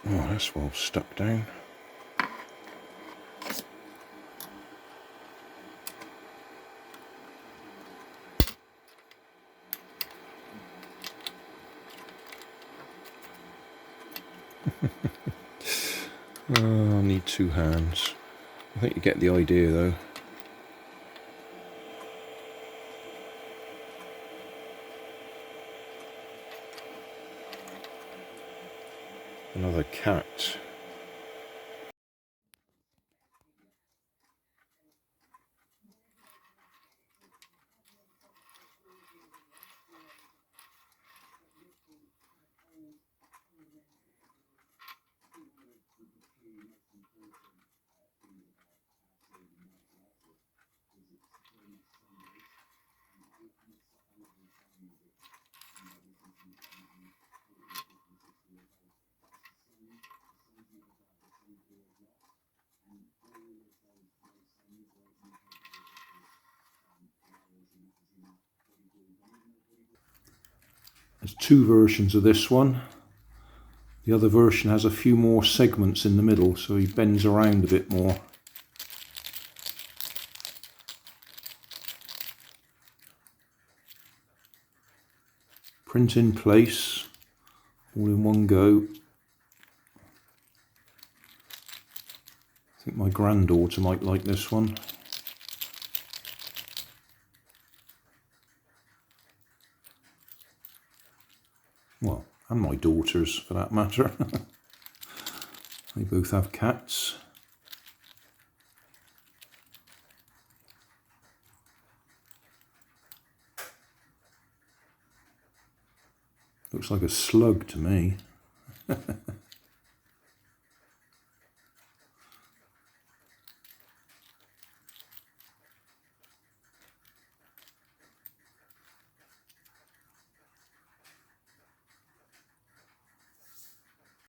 Oh, that's well stuck down. Oh, I need two hands. I think you get the idea though. Another cat. There's two versions of this one. The other version has a few more segments in the middle, so he bends around a bit more. Print in place, all in one go. I think my granddaughter might like this one. Well, and my daughters for that matter. They both have cats. Looks like a slug to me.